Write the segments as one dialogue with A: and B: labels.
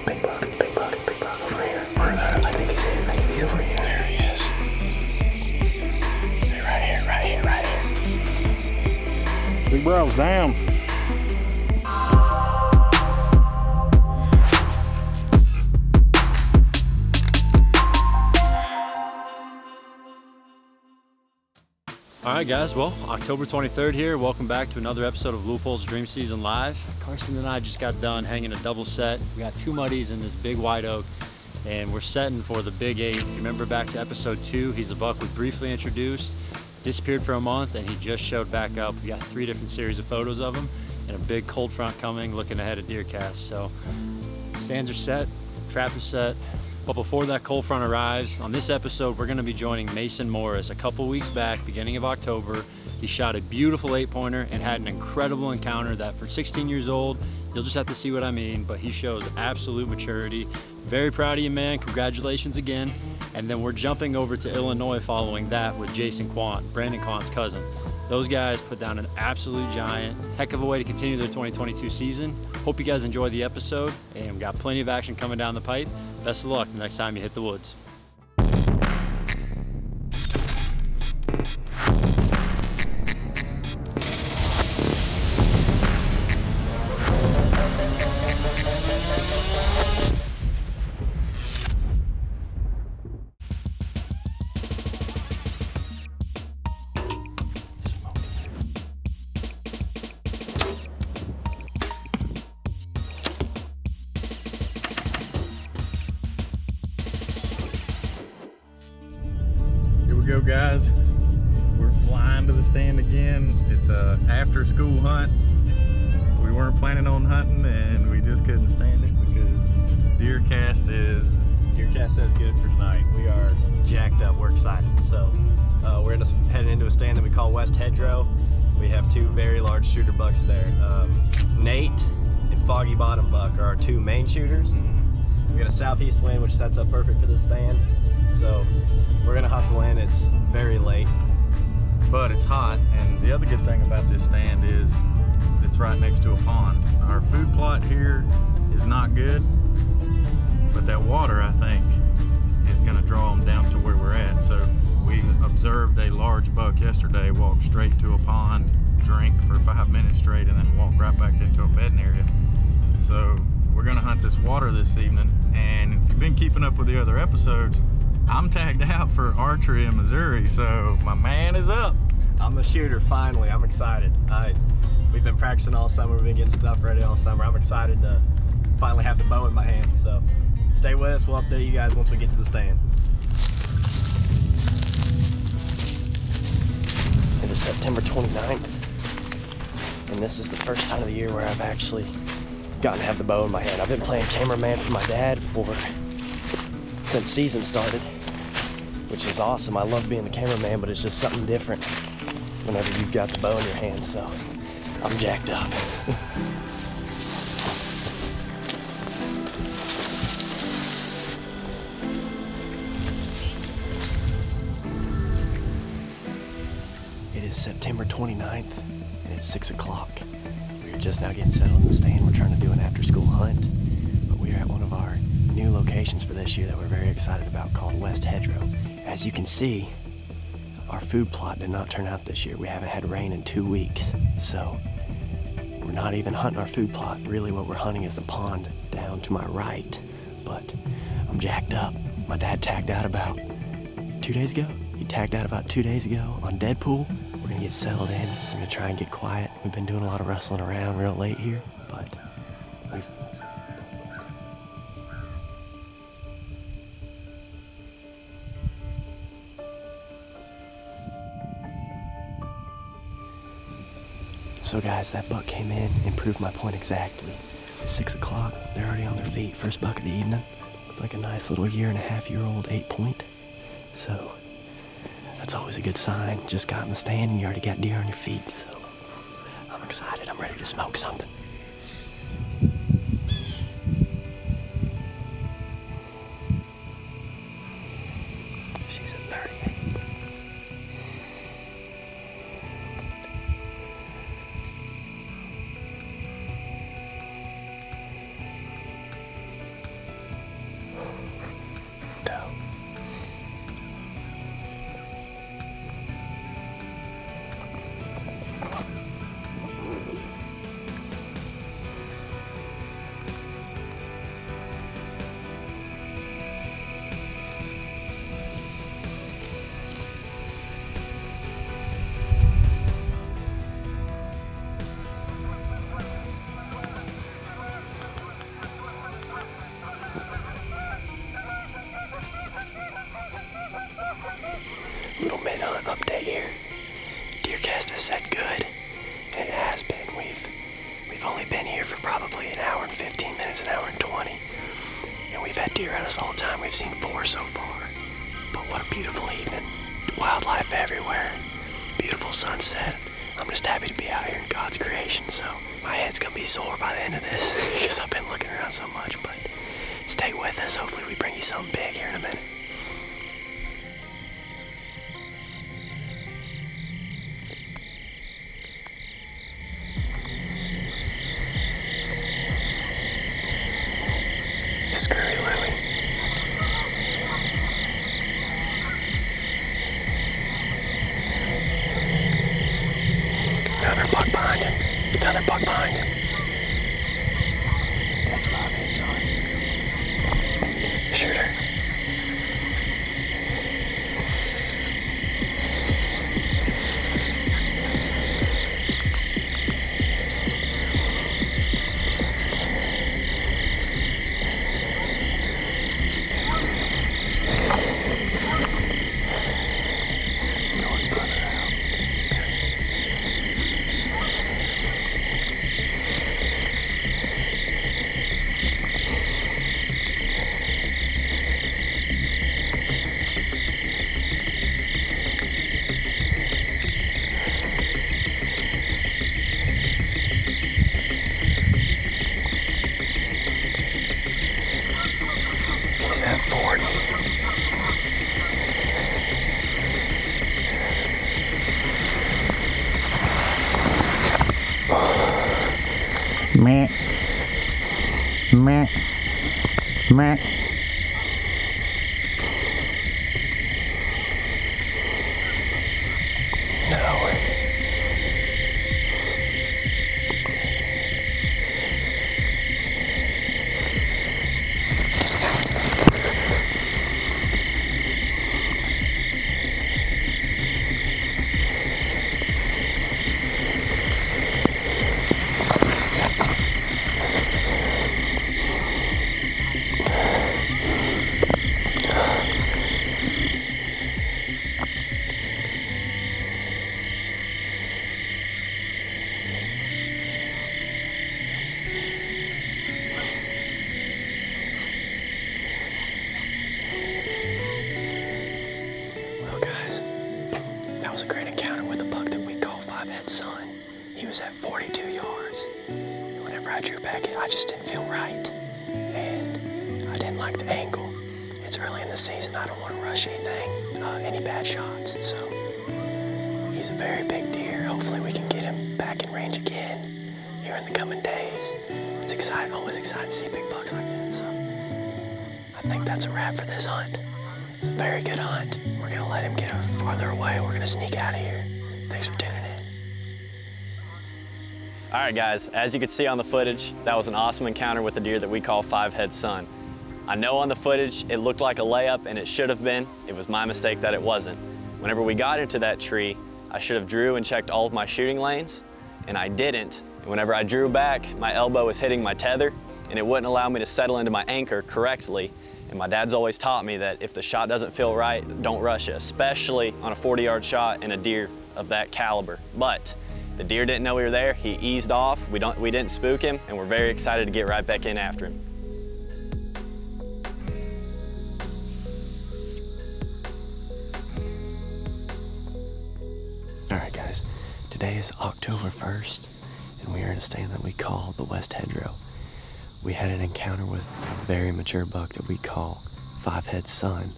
A: Big buck, big buck, big buck. Over here. Where that? I think he's here. I think he's over here. There he is. Hey, right here, right here, right here.
B: Big bro's down.
C: Alright guys, well, October 23rd here. Welcome back to another episode of Loophole's Dream Season Live. Carson and I just got done hanging a double set. We got 2 muddies in this big white oak, and we're setting for the big 8. If you remember back to episode 2, he's a buck we briefly introduced, disappeared for a month, and he just showed back up. We got 3 different series of photos of him, and a big cold front coming, looking ahead at DeerCast. So, stands are set, trap is set. But before that cold front arrives, on this episode, we're gonna be joining Mason Morris. A couple weeks back, beginning of October, he shot a beautiful 8-pointer and had an incredible encounter that for 16 years old, you'll just have to see what I mean, but he shows absolute maturity. Very proud of you, man. Congratulations again. And then we're jumping over to Illinois following that with Jason Quandt, Brandon Quandt's cousin. Those guys put down an absolute giant. Heck of a way to continue their 2022 season. Hope you guys enjoy the episode, and we got plenty of action coming down the pipe. Best of luck the next time you hit the woods.
B: Go guys, we're flying to the stand again. It's a after school hunt. We weren't planning on hunting and we just couldn't stand it because DeerCast
A: says good for tonight. We are jacked up, we're excited. So we're heading into a stand that we call West Hedgerow. We have 2 very large shooter bucks there. Nate and Foggy Bottom Buck are our 2 main shooters. We got a southeast wind which sets up perfect for this stand. So we're gonna hustle in. It's very late,
B: but it's hot. And the other good thing about this stand is it's right next to a pond. Our food plot here is not good, but that water, I think, is gonna draw them down to where we're at. So we observed a large buck yesterday walk straight to a pond, drink for 5 minutes straight, and then walk right back into a bedding area. So we're gonna hunt this water this evening. And if you've been keeping up with the other episodes, I'm tagged out for archery in Missouri, so my man is up.
A: I'm the shooter, finally. I'm excited. We've been practicing all summer. We've been getting stuff ready all summer. I'm excited to finally have the bow in my hand. So stay with us. We'll update you guys once we get to the stand. It is September 29th, and this is the first time of the year where I've actually gotten to have the bow in my hand. I've been playing cameraman for my dad since season started, which is awesome. I love being the cameraman, but it's just something different whenever you've got the bow in your hand, so I'm jacked up. It is September 29th, and it's 6 o'clock. We're just now getting settled in the stand. We're trying to do an after-school hunt, but we're at one of our new locations for this year that we're very excited about, called West Hedgerow. As you can see, our food plot did not turn out this year. We haven't had rain in 2 weeks, so we're not even hunting our food plot. Really what we're hunting is the pond down to my right, but I'm jacked up. My dad tagged out about 2 days ago. He tagged out about 2 days ago on Deadpool. We're gonna get settled in. We're gonna try and get quiet. We've been doing a lot of rustling around real late here, but we've So guys, that buck came in and proved my point exactly. It's 6 o'clock, they're already on their feet. First buck of the evening. It's like a nice little 1.5-year-old 8-point. So that's always a good sign. Just got in the stand and you already got deer on your feet. So I'm excited, I'm ready to smoke something. She's at 38. it's an hour and 20. And we've had deer at us all the time. We've seen 4 so far. But what a beautiful evening. Wildlife everywhere. Beautiful sunset. I'm just happy to be out here in God's creation, so my head's gonna be sore by the end of this because I've been looking around so much, but stay with us. Hopefully we bring you something big here in a minute. Scurry Louie. Another buck behind him. Another buck behind him. That's 5 heads on. Shooter. He's at 40.
D: Meh. Meh. Meh.
A: No. Well, guys, that was a great encounter with a buck that we call 5-head son. He was at 42 yards. Whenever I drew back, I just didn't feel right. And I didn't like the angle. It's early in the season. I don't want to rush anything, any bad shots. So he's a very big deer. Hopefully we can get him back in range again here in the coming days. It's exciting, always exciting to see big bucks like that. So I think that's a wrap for this hunt. It's a very good hunt. We're gonna let him get farther away. We're gonna sneak out of here. Thanks for tuning in.
E: All right, guys, as you can see on the footage, that was an awesome encounter with the deer that we call 5-head son. I know on the footage it looked like a layup, and it should have been. It was my mistake that it wasn't. Whenever we got into that tree, I should have drew and checked all of my shooting lanes, and I didn't. And whenever I drew back, my elbow was hitting my tether, and it wouldn't allow me to settle into my anchor correctly. And my dad's always taught me that if the shot doesn't feel right, don't rush it, especially on a 40-yard shot in a deer of that caliber. But the deer didn't know we were there. He eased off. We didn't spook him, and we're very excited to get right back in after him.
A: All right, guys. Today is October 1st, and we are in a stand that we call the West Hedgerow. We had an encounter with a very mature buck that we call 5-head son.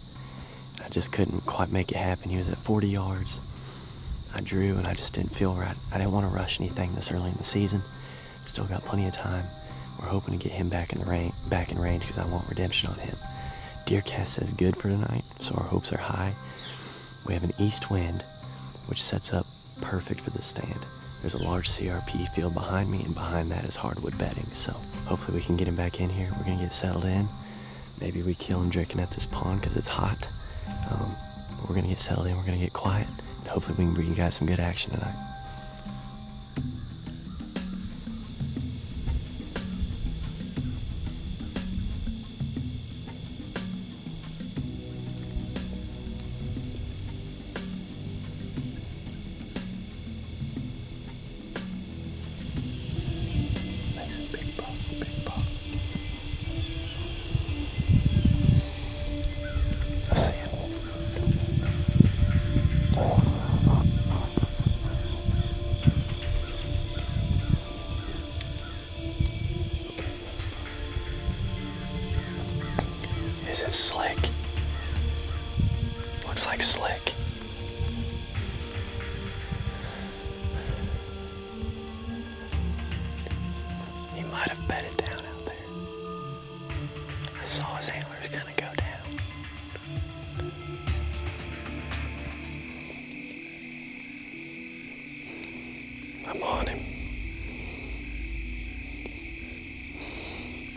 A: I just couldn't quite make it happen. He was at 40 yards. I drew and I just didn't feel right. I didn't want to rush anything this early in the season. Still got plenty of time. We're hoping to get him back in range because I want redemption on him. DeerCast says good for tonight, so our hopes are high. We have an east wind, which sets up perfect for this stand. There's a large CRP field behind me, and behind that is hardwood bedding, so hopefully we can get him back in here. We're gonna get settled in. Maybe we kill him drinking at this pond because it's hot. But we're gonna get settled in, we're gonna get quiet, and hopefully we can bring you guys some good action tonight. Nice big buck, big buck. Is it slick? Looks like slick. He might have bedded down out there. I saw his antlers kind of go down. I'm on him.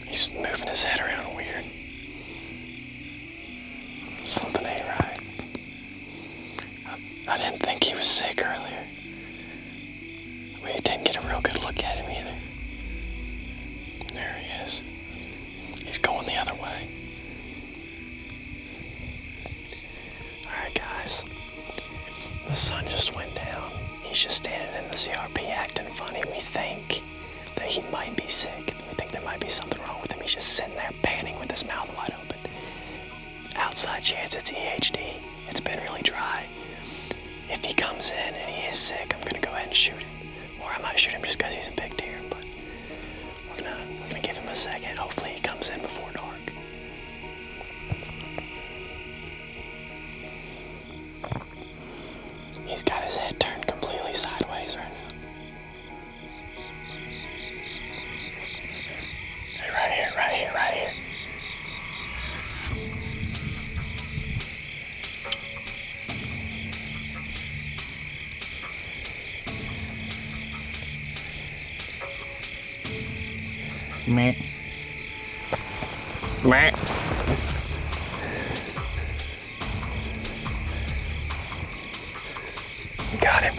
A: He's moving his head around weird. Something ain't right. I didn't think he was sick earlier. We didn't get a real good look at him either. There he is. He's going the other way. Alright guys, the sun just went down. He's just standing in the CRP acting funny. We think that he might be sick. We think there might be something wrong with him. He's just sitting there panning with his mouth wide open. Outside chance it's EHD. It's been really dry. If he comes in and he is sick, I'm gonna go ahead and shoot him. Or I might shoot him just because he's a big deer, but we're gonna give him a second. Hopefully he comes in before dark. He's got his head turned completely sideways right now. Hey, right here, right here, right here.
D: Meh. Meh.
A: Got him.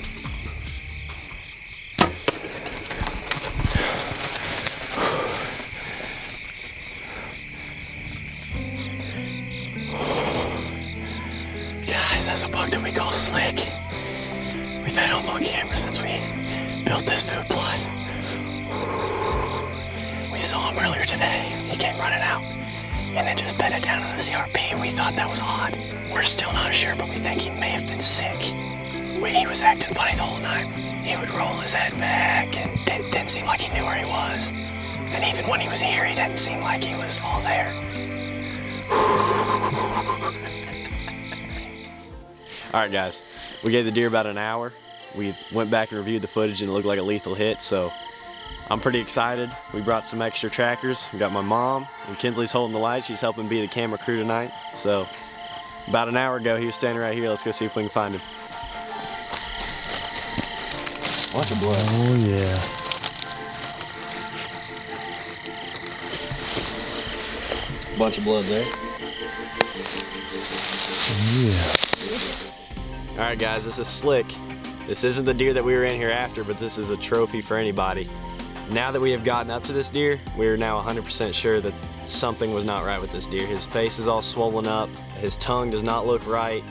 A: Guys, that's a buck that we call Slick. We've had him on camera since we built this food plot. We saw him earlier today. He came running out and then just bedded down in the CRP. We thought that was odd. We're still not sure, but we think he may have been sick. He was acting funny the whole night. He would roll his head back and didn't seem like he knew where he was. And even when he was here, he didn't seem like he was all there.
E: All right, guys, we gave the deer about an hour. We went back and reviewed the footage and it looked like a lethal hit, so I'm pretty excited. We brought some extra trackers. We got my mom, and Kinsley's holding the light. She's helping be the camera crew tonight. So about an hour ago, he was standing right here. Let's go see if we can find him. Bunch of blood.
D: Oh yeah.
E: Bunch of blood there.
D: Yeah.
E: All right, guys, this is Slick. This isn't the deer that we were in here after, but this is a trophy for anybody. Now that we have gotten up to this deer, we are now 100% sure that something was not right with this deer. His face is all swollen up. His tongue does not look right.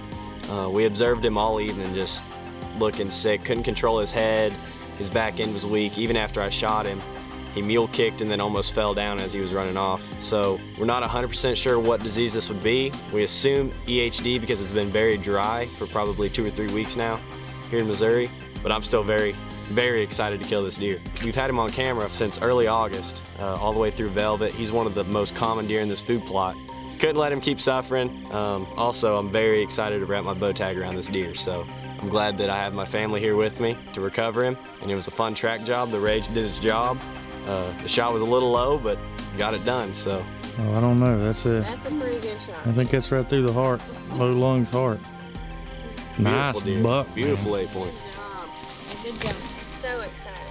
E: We observed him all evening just looking sick, couldn't control his head. His back end was weak. Even after I shot him, he mule kicked and then almost fell down as he was running off. So we're not 100% sure what disease this would be. We assume EHD because it's been very dry for probably 2 or 3 weeks now here in Missouri, but I'm still very, very excited to kill this deer. We've had him on camera since early August, all the way through velvet. He's one of the most common deer in this food plot. Couldn't let him keep suffering. Also, I'm very excited to wrap my bow tag around this deer, so I'm glad that I have my family here with me to recover him, and it was a fun track job. The Rage did its job. The shot was a little low, but got it done, so.
D: Oh, I don't know, that's
F: That's a pretty good shot.
D: I think that's right through the heart, low lungs heart. Nice
E: Deer.
D: buck.
E: Beautiful 8-point.
F: Good job. So excited.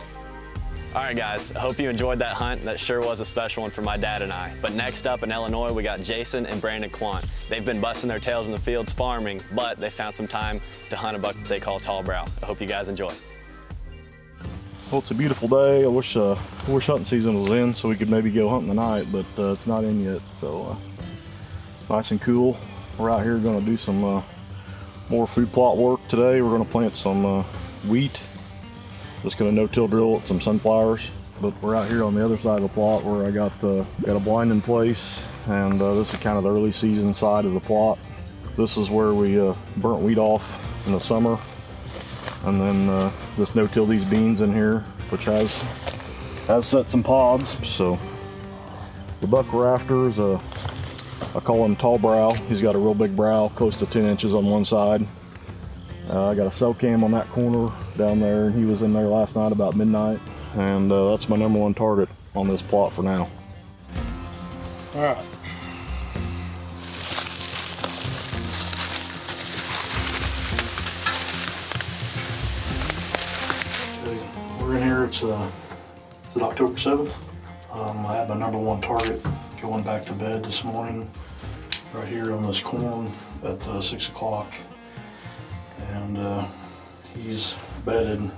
E: All right, guys, I hope you enjoyed that hunt. That sure was a special one for my dad and I. But next up in Illinois, we got Jason and Brandon Quandt. They've been busting their tails in the fields farming, but they found some time to hunt a buck that they call tall brow. I hope you guys enjoy.
G: Well, it's a beautiful day. I wish hunting season was in so we could maybe go hunting tonight, but it's not in yet. So nice and cool. We're out here going to do some more food plot work today. We're going to plant some wheat. Just going to no-till drill some sunflowers. But we're out here on the other side of the plot where I got a blind in place, and this is kind of the early season side of the plot. This is where we burnt wheat off in the summer, and then just no-till these beans in here, which has set some pods. So the buck we're after is a I call him tall brow. He's got a real big brow, close to 10 inches on one side. I got a cell cam on that corner down there. He was in there last night about midnight, and that's my #1 target on this plot for now. All right. We're in here. It's October 7th. I had my #1 target going back to bed this morning, right here on this corn at 6 o'clock. And he's bedded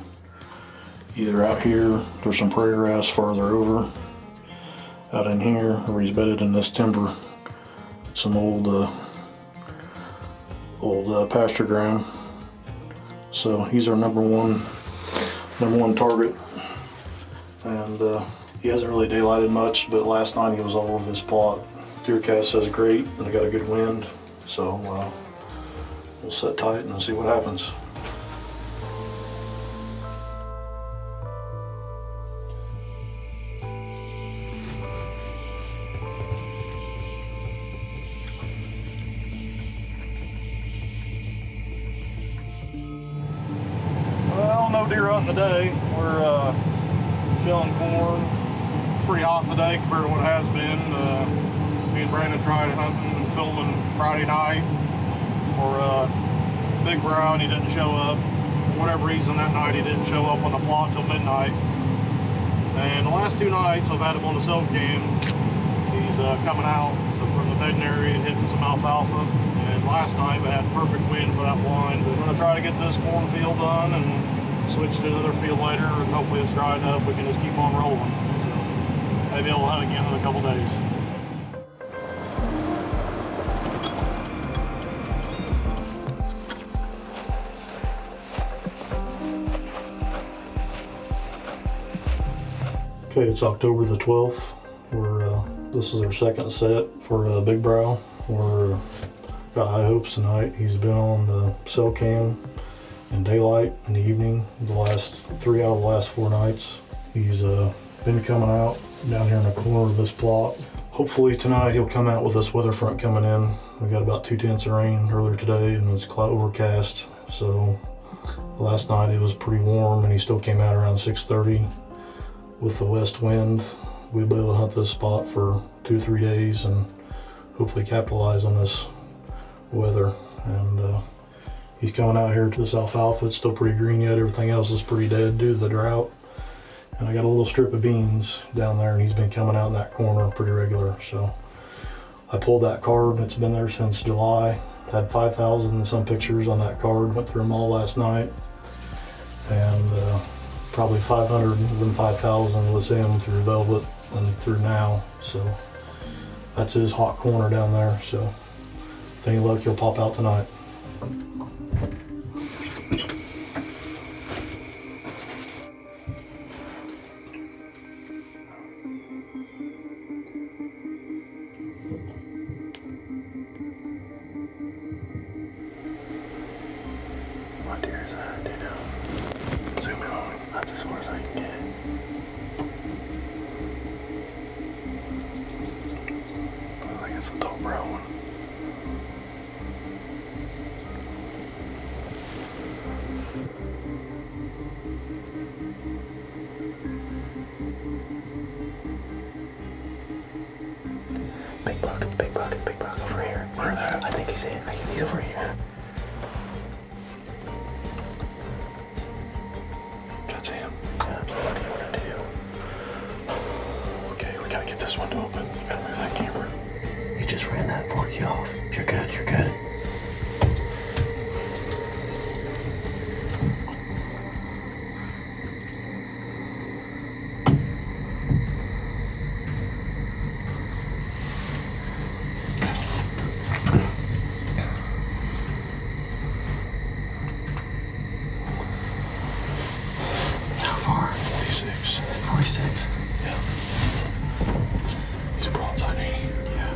G: either out here, there's some prairie grass farther over, out in here, or he's bedded in this timber, some old pasture ground. So he's our number one target, and he hasn't really daylighted much, but last night he was all over this plot. DeerCast says great, and I got a good wind, so we'll set tight and see what happens. Well, no deer hunting today. We're shelling corn. Pretty hot today compared to what it has been. Me and Brandon tried hunting and filming Friday night for Big Brow, and he didn't show up. For whatever reason, that night he didn't show up on the plot till midnight. And the last 2 nights I've had him on the cell cam. He's coming out from the bedding area and hitting some alfalfa. And last night we had perfect wind for that blind. We're going to try to get this cornfield done and switch to another field later, and hopefully it's dry enough we can just keep on rolling. So maybe I'll hunt again in a couple days. Okay, it's October the 12th. This is our second set for Big Brow. We're got high hopes tonight. He's been on the cell cam in daylight in the evening the last 3 out of the last 4 nights. He's been coming out down here in the corner of this plot. Hopefully tonight he'll come out with this weather front coming in. We got about 2 tenths of rain earlier today, and it's cloud overcast. So last night it was pretty warm, and he still came out around 6:30 with the west wind. We'll be able to hunt this spot for 2-3 days and hopefully capitalize on this weather. And he's coming out here to this alfalfa. It's still pretty green yet. Everything else is pretty dead due to the drought. And I got a little strip of beans down there, and he's been coming out in that corner pretty regular. So I pulled that card, and it's been there since July. Had 5,000 and some pictures on that card. Went through them all last night. And probably 500 of them 5,000 was him through velvet and through now. So that's his hot corner down there. So with any luck, he'll pop out tonight.
A: What deer is that? Do you know? Zoom in on it. That's as far as I can get. I think it's a tall brown one. Big buck over here. Where that? I think he's in. I think he's over here. That's him. Yeah, what do you want to do? Okay, we gotta get this window open. You gotta move that camera. You just ran that forky off. You're good, you're good. How far? 46. 46? Yeah. He's broadside 80. Yeah.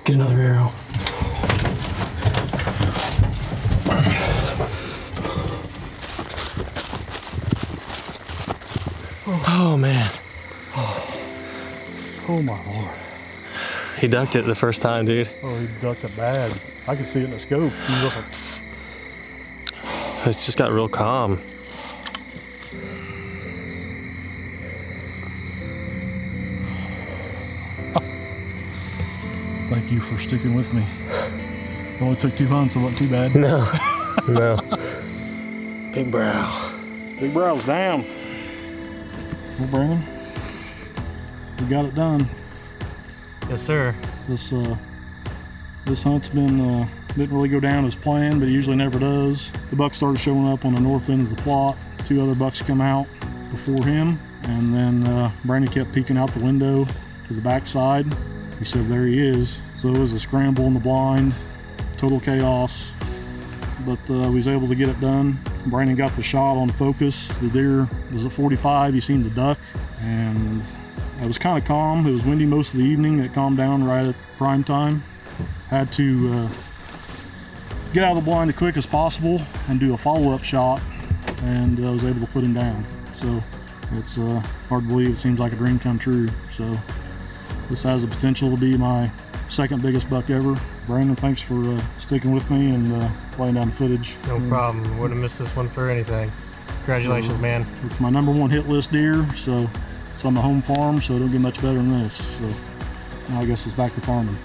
A: Get another arrow. Oh man.
D: Oh my lord.
A: He ducked it the first time, dude.
D: Oh, he ducked it bad. I could see it in the scope. He was just like,
A: It's just got real calm.
D: thank you for sticking with me. It only took 2 hunts, it wasn't too bad.
A: No, no. Big brow.
D: Big brow's down. Well, Brandon, we got it done.
C: Yes, sir.
D: This hunt's been didn't really go down as planned, but it usually never does. The buck started showing up on the north end of the plot. 2 other bucks come out before him, and then Brandon kept peeking out the window to the backside. He said, there he is. So it was a scramble in the blind, total chaos, but we was able to get it done. Brandon got the shot on focus. The deer was at 45. He seemed to duck, and it was kind of calm. It was windy most of the evening. It calmed down right at prime time. Had to get out of the blind as quick as possible and do a follow-up shot, and I was able to put him down. So it's hard to believe. It seems like a dream come true. So this has the potential to be my second biggest buck ever. Brandon, thanks for sticking with me and laying down the footage.
H: No problem. Wouldn't have missed this one for anything. Congratulations, man.
D: It's my #1 hit list deer, so it's on the home farm, so it don't get much better than this. So now I guess it's back to farming.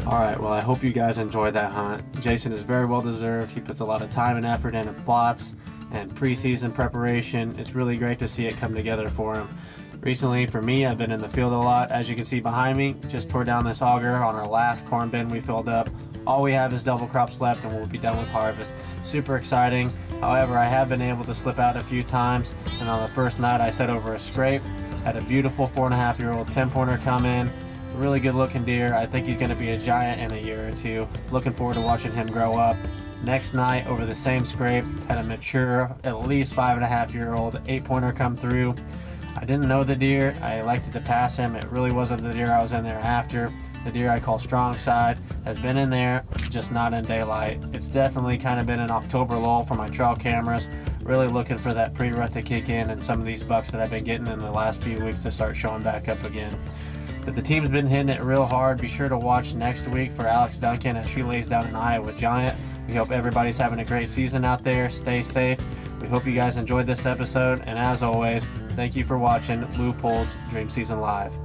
I: All right, well, I hope you guys enjoyed that hunt. Jason is very well deserved. He puts a lot of time and effort into plots and preseason preparation. It's really great to see it come together for him. Recently, for me, I've been in the field a lot. As you can see behind me, just tore down this auger on our last corn bin we filled up. All we have is double crops left and we'll be done with harvest. Super exciting. However, I have been able to slip out a few times, and on the first night I set over a scrape. Had a beautiful 4.5-year-old 10-pointer come in. Really good looking deer. I think he's going to be a giant in a year or two. Looking forward to watching him grow up. Next night over the same scrape, had a mature, at least 5.5-year-old 8-pointer come through. I didn't know the deer. I elected to pass him. It really wasn't the deer I was in there after. The deer I call strong side has been in there, just not in daylight. It's definitely kind of been an October lull for my trail cameras. Really looking for that pre-rut to kick in and some of these bucks that I've been getting in the last few weeks to start showing back up again. But the team's been hitting it real hard. Be sure to watch next week for Alex Duncan as she lays down an Iowa Giant. We hope everybody's having a great season out there. Stay safe. We hope you guys enjoyed this episode. And as always, thank you for watching Leupold's Dream Season Live.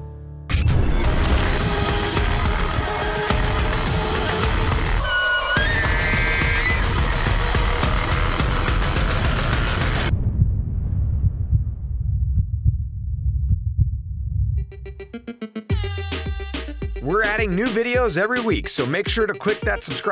J: We're adding new videos every week, so make sure to click that subscribe